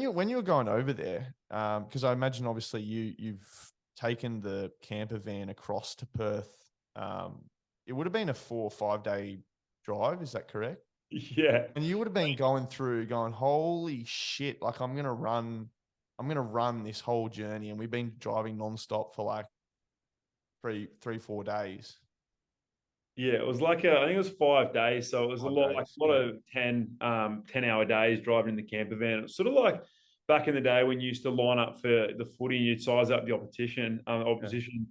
when you were going over there, because I imagine obviously you've taken the camper van across to Perth. It would have been a 4 or 5 day drive. Is that correct? Yeah. And you would have been going through, going, holy shit! Like I'm gonna run this whole journey, and we've been driving nonstop for like 4 days. Yeah, it was like I think it was 5 days, so it was a 5 lot, like days, a lot yeah. of 10-hour days driving in the camper van. It was sort of like back in the day when you used to line up for the footy, you'd size up the Yeah. opposition.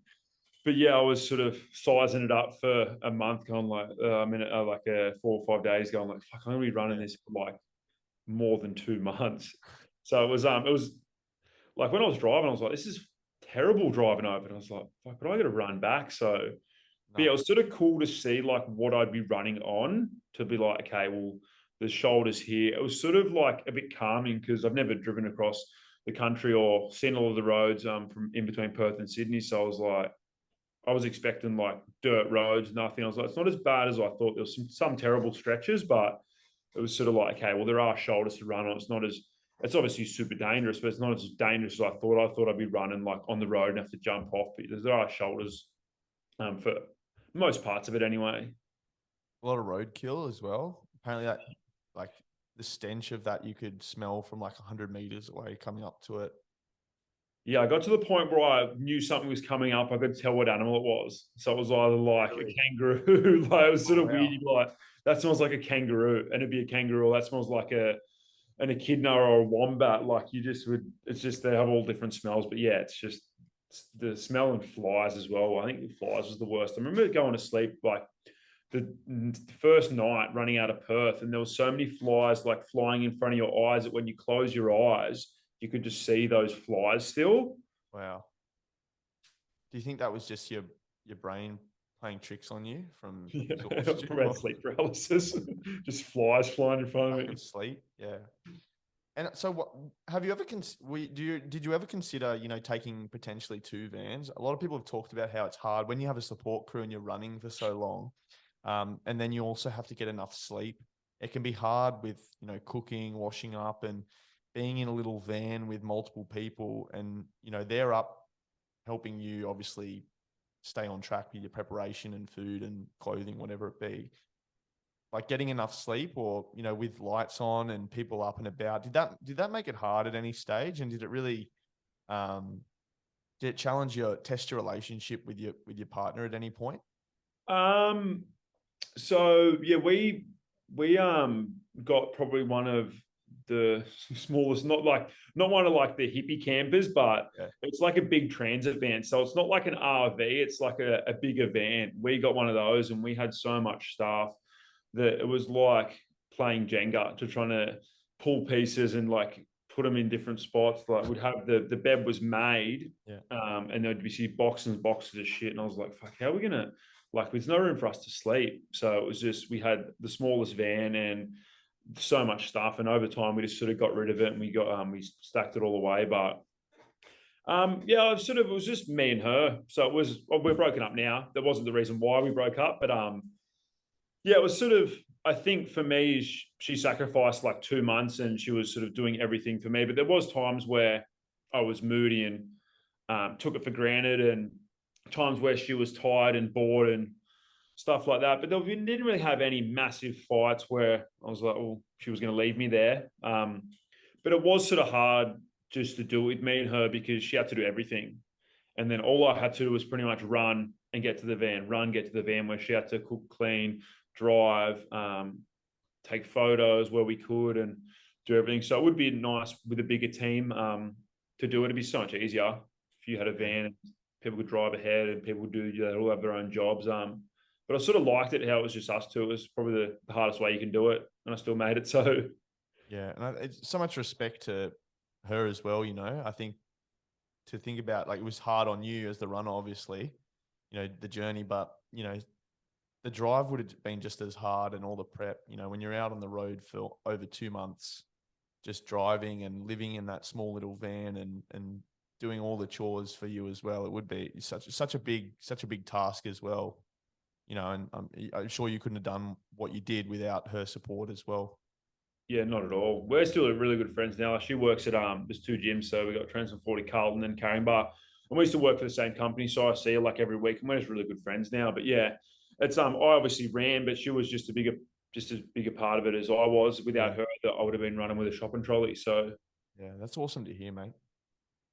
But yeah, I was sort of sizing it up for a month, going like, like 4 or 5 days, going like, fuck, I'm gonna be running Yeah. this for like more than 2 months. So it was like when I was driving, I was like, this is terrible driving over. And I was like, fuck, but I got to run back. So but yeah, No. it was sort of cool to see like what I'd be running on to be like, okay, well, the shoulders here. It was sort of like a bit calming because I've never driven across the country or seen all of the roads from in between Perth and Sydney. So I was like, I was expecting like dirt roads, nothing. I was like, it's not as bad as I thought. There was some terrible stretches, but it was sort of like, okay, well, there are shoulders to run on. It's not as it's obviously super dangerous, but it's not as dangerous as I thought. I thought I'd be running like on the road and have to jump off, but there are shoulders for most parts of it anyway. A lot of roadkill as well. Apparently, that like the stench of that you could smell from like 100 meters away coming up to it. Yeah, I got to the point where I knew something was coming up. I could tell what animal it was. So it was either like a Really? kangaroo, like it was Oh sort of weird. wow. You'd be like, that smells like a kangaroo, and it'd be a kangaroo, or that smells like an echidna or a wombat. Like you just would, it's just they have all different smells. But yeah, it's the smell and flies as well. I think the flies was the worst. I remember going to sleep like the first night running out of Perth, and there was so many flies like flying in front of your eyes that when you close your eyes, you could just see those flies still. Wow. Do you think that was just your brain playing tricks on you from Yeah, exhaustion from or sleep paralysis, just flies flying in front lack of me. of sleep? Yeah. And so, what have you ever did you ever consider, taking potentially two vans? A lot of people have talked about how it's hard when you have a support crew and you're running for so long, and then you also have to get enough sleep. It can be hard with cooking, washing up, and being in a little van with multiple people, and they're up helping you obviously stay on track with your preparation and food and clothing, whatever it be. Like getting enough sleep, or with lights on and people up and about, did that make it hard at any stage, and did it really um did it test your relationship with your partner at any point? Um, so yeah, we got probably one of the smallest, not one of like the hippie campers, but Yeah. it's like a big transit van. So it's not like an RV, it's like a bigger van. We got one of those and we had so much stuff that it was like playing Jenga to trying to pull pieces and like put them in different spots. Like we'd have the bed was made, Yeah. and there'd be see boxes and boxes of shit, and I was like, "Fuck, how are we gonna?" Like, there's no room for us to sleep, so it was just we had the smallest van and so much stuff, and over time we just sort of got rid of it and we stacked it all away, but. Yeah, it was just me and her. So we're broken up now. That wasn't the reason why we broke up, but yeah, it was sort of, I think for me, she sacrificed like 2 months and she was sort of doing everything for me. But there was times where I was moody and took it for granted, and times where she was tired and bored and stuff like that. But we didn't really have any massive fights where I was like, well, she was going to leave me there. But it was sort of hard just to do it with me and her because she had to do everything. And then all I had to do was pretty much run and get to the van, get to the van where she had to cook, clean, drive, take photos where we could, and do everything. So it would be nice with a bigger team to do it. It'd be so much easier if you had a Yeah. van and people could drive ahead and people do, they all have their own jobs. But I sort of liked it how it was just us two. It was probably the hardest way you can do it, and I still made it. So Yeah, and it's so much respect to her as well. I think to think about, like, it was hard on you as the runner, obviously, the journey, but the drive would have been just as hard, and all the prep. When you're out on the road for over 2 months, just driving and living in that small little van, and doing all the chores for you as well. It would be such a big task as well. And I'm sure you couldn't have done what you did without her support as well. Yeah, not at all. We're still really good friends now. She works at there's two gyms, so we got Trans 40 Carlton and Carrying Bar. And we used to work for the same company, so I see her like every week, and we're just really good friends now. But yeah, it's I obviously ran, but she was just as bigger part of it as I was. Yeah. Without her, that I would have been running with a shopping trolley. So Yeah, that's awesome to hear, mate.